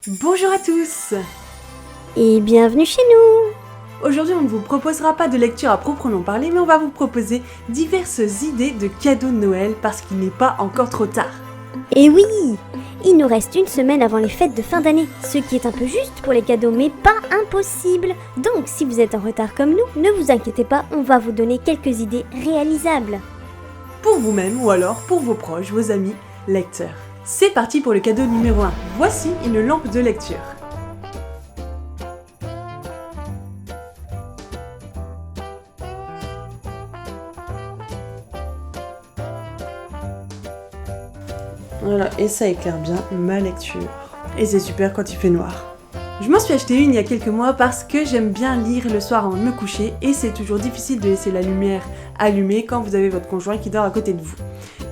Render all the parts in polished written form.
Bonjour à tous! Et bienvenue chez nous! Aujourd'hui, on ne vous proposera pas de lecture à proprement parler, mais on va vous proposer diverses idées de cadeaux de Noël parce qu'il n'est pas encore trop tard. Et oui! Il nous reste une semaine avant les fêtes de fin d'année, ce qui est un peu juste pour les cadeaux, mais pas impossible. Donc, si vous êtes en retard comme nous, ne vous inquiétez pas, on va vous donner quelques idées réalisables. Pour vous-même ou alors pour vos proches, vos amis, lecteurs. C'est parti pour le cadeau numéro 1. Voici une lampe de lecture. Voilà, et ça éclaire bien ma lecture. Et c'est super quand il fait noir. Je m'en suis acheté une il y a quelques mois parce que j'aime bien lire le soir avant de me coucher et c'est toujours difficile de laisser la lumière allumée quand vous avez votre conjoint qui dort à côté de vous.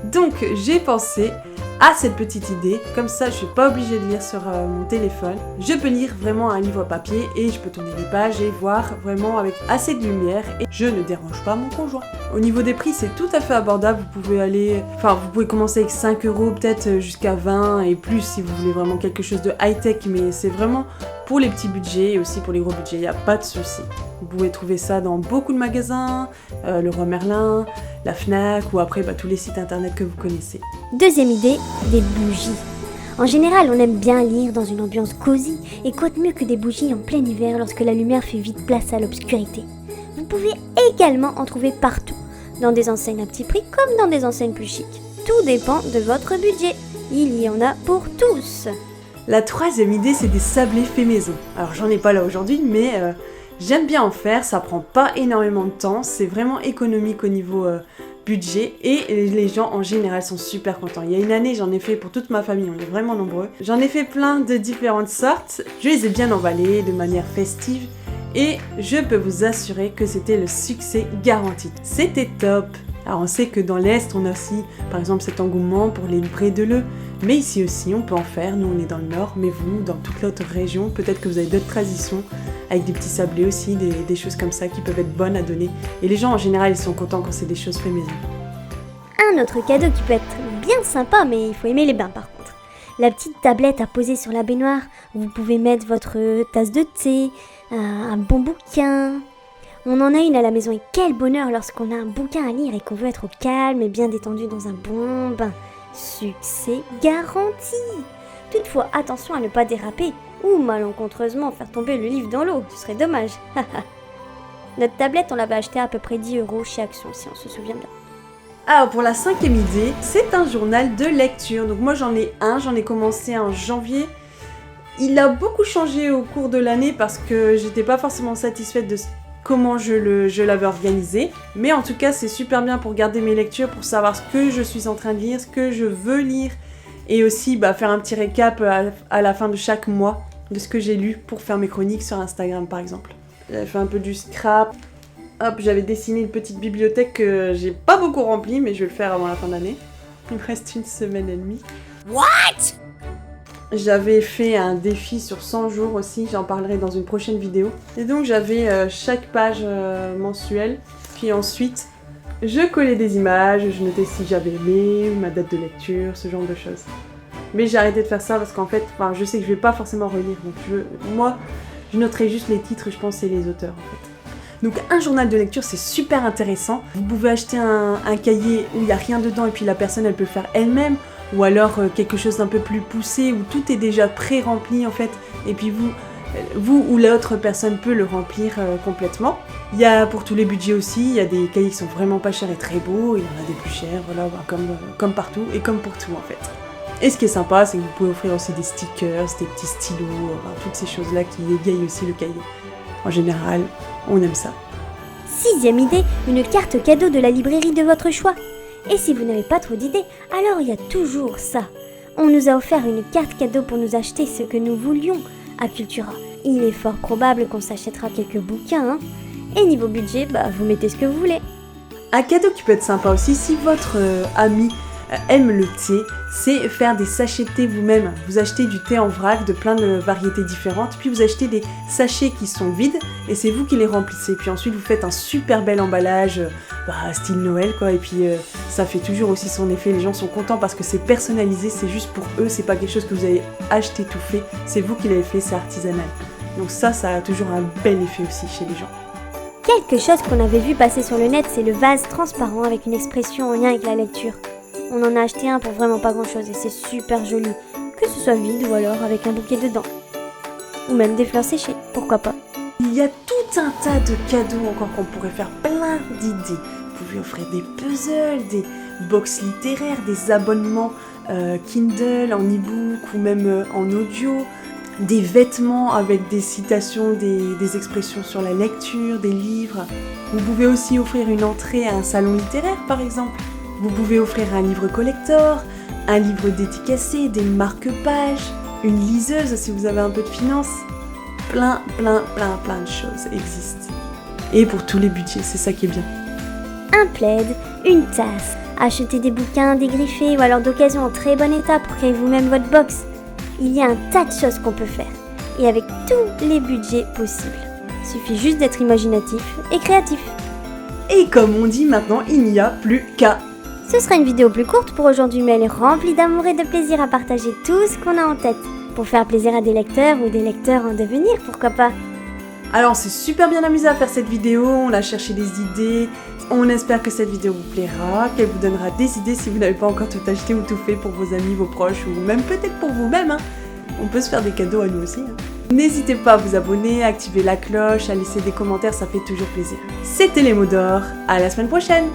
Donc j'ai pensé à cette petite idée, comme ça je suis pas obligée de lire sur mon téléphone. Je peux lire vraiment un livre papier et je peux tourner les pages et voir vraiment avec assez de lumière et je ne dérange pas mon conjoint. Au niveau des prix, c'est tout à fait abordable, vous pouvez commencer avec 5 € peut-être jusqu'à 20 et plus si vous voulez vraiment quelque chose de high-tech, mais c'est vraiment pour les petits budgets et aussi pour les gros budgets, il n'y a pas de souci. Vous pouvez trouver ça dans beaucoup de magasins, Leroy Merlin, la Fnac ou après tous les sites internet que vous connaissez. Deuxième idée, des bougies. En général, on aime bien lire dans une ambiance cosy, et quoi de mieux que des bougies en plein hiver lorsque la lumière fait vite place à l'obscurité. Vous pouvez également en trouver partout, dans des enseignes à petit prix comme dans des enseignes plus chics. Tout dépend de votre budget, il y en a pour tous. La troisième idée, c'est des sablés faits maison. Alors j'en ai pas là aujourd'hui, mais j'aime bien en faire, ça prend pas énormément de temps, c'est vraiment économique au niveau budget et les gens en général sont super contents. Il y a une année, j'en ai fait pour toute ma famille, on est vraiment nombreux. J'en ai fait plein de différentes sortes, je les ai bien emballés de manière festive et je peux vous assurer que c'était le succès garanti. C'était top! Alors on sait que dans l'Est, on a aussi par exemple cet engouement pour les livrets de l'œuf. Mais ici aussi, on peut en faire. Nous, on est dans le Nord, mais vous, dans toute l'autre région, peut-être que vous avez d'autres traditions, avec des petits sablés aussi, des choses comme ça qui peuvent être bonnes à donner. Et les gens, en général, ils sont contents quand c'est des choses faites maison. Un autre cadeau qui peut être bien sympa, mais il faut aimer les bains par contre. La petite tablette à poser sur la baignoire, où vous pouvez mettre votre tasse de thé, un bon bouquin. On en a une à la maison et quel bonheur lorsqu'on a un bouquin à lire et qu'on veut être au calme et bien détendu dans un bon bain. Succès garanti! Toutefois, attention à ne pas déraper ou malencontreusement faire tomber le livre dans l'eau, ce serait dommage. Notre tablette, on l'avait achetée à peu près 10 € chez Action, si on se souvient bien. Alors pour la cinquième idée, c'est un journal de lecture. Donc moi j'en ai commencé en janvier. Il a beaucoup changé au cours de l'année parce que j'étais pas forcément satisfaite de comment je l'avais organisé. Mais en tout cas, c'est super bien pour garder mes lectures, pour savoir ce que je suis en train de lire, ce que je veux lire. Et aussi faire un petit récap à la fin de chaque mois de ce que j'ai lu pour faire mes chroniques sur Instagram par exemple. J'avais fait un peu du scrap. Hop, j'avais dessiné une petite bibliothèque que j'ai pas beaucoup remplie, mais je vais le faire avant la fin d'année. Il me reste une semaine et demie. What? J'avais fait un défi sur 100 jours aussi, j'en parlerai dans une prochaine vidéo. Et donc j'avais chaque page mensuelle, puis ensuite je collais des images, je notais si j'avais aimé, ma date de lecture, ce genre de choses. Mais j'ai arrêté de faire ça parce qu'en fait, je sais que je vais pas forcément relire, donc moi je noterai juste les titres, je pense, et les auteurs en fait. Donc un journal de lecture, c'est super intéressant. Vous pouvez acheter un cahier où il n'y a rien dedans et puis la personne elle peut le faire elle-même. Ou alors quelque chose d'un peu plus poussé où tout est déjà pré-rempli en fait. Et puis vous ou l'autre personne peut le remplir complètement. Il y a pour tous les budgets aussi, il y a des cahiers qui sont vraiment pas chers et très beaux. Il y en a des plus chers, voilà, comme partout et comme pour tout en fait. Et ce qui est sympa, c'est que vous pouvez offrir aussi des stickers, des petits stylos, toutes ces choses-là qui égayent aussi le cahier. En général, on aime ça. Sixième idée, une carte cadeau de la librairie de votre choix. Et si vous n'avez pas trop d'idées, alors il y a toujours ça. On nous a offert une carte cadeau pour nous acheter ce que nous voulions à Cultura. Il est fort probable qu'on s'achètera quelques bouquins, hein. Et niveau budget, vous mettez ce que vous voulez. Un cadeau qui peut être sympa aussi, si votre ami aiment le thé, c'est faire des sachets de thé vous-même. Vous achetez du thé en vrac de plein de variétés différentes, puis vous achetez des sachets qui sont vides et c'est vous qui les remplissez. Puis ensuite vous faites un super bel emballage, style Noël quoi, et puis ça fait toujours aussi son effet. Les gens sont contents parce que c'est personnalisé, c'est juste pour eux, c'est pas quelque chose que vous avez acheté tout fait, c'est vous qui l'avez fait, c'est artisanal. Donc ça a toujours un bel effet aussi chez les gens. Quelque chose qu'on avait vu passer sur le net, c'est le vase transparent avec une expression en lien avec la lecture. On en a acheté un pour vraiment pas grand chose et c'est super joli, que ce soit vide ou alors avec un bouquet dedans. Ou même des fleurs séchées, pourquoi pas. Il y a tout un tas de cadeaux encore qu'on pourrait faire plein d'idées. Vous pouvez offrir des puzzles, des box littéraires, des abonnements Kindle en e-book ou même en audio, des vêtements avec des citations, des expressions sur la lecture, des livres. Vous pouvez aussi offrir une entrée à un salon littéraire par exemple. Vous pouvez offrir un livre collector, un livre dédicacé, des marque-pages, une liseuse si vous avez un peu de finances. Plein de choses existent. Et pour tous les budgets, c'est ça qui est bien. Un plaid, une tasse, acheter des bouquins dégriffés ou alors d'occasion en très bon état pour créer vous-même votre box. Il y a un tas de choses qu'on peut faire, et avec tous les budgets possibles. Suffit juste d'être imaginatif et créatif. Et comme on dit maintenant, il n'y a plus qu'à. Ce sera une vidéo plus courte pour aujourd'hui, mais elle est remplie d'amour et de plaisir à partager tout ce qu'on a en tête, pour faire plaisir à des lecteurs ou des lecteurs en devenir, pourquoi pas. Alors on s'est super bien amusé à faire cette vidéo, on a cherché des idées, on espère que cette vidéo vous plaira, qu'elle vous donnera des idées si vous n'avez pas encore tout acheté ou tout fait pour vos amis, vos proches ou même peut-être pour vous-même. On peut se faire des cadeaux à nous aussi. N'hésitez pas à vous abonner, à activer la cloche, à laisser des commentaires, ça fait toujours plaisir. C'était les mots d'or, à la semaine prochaine.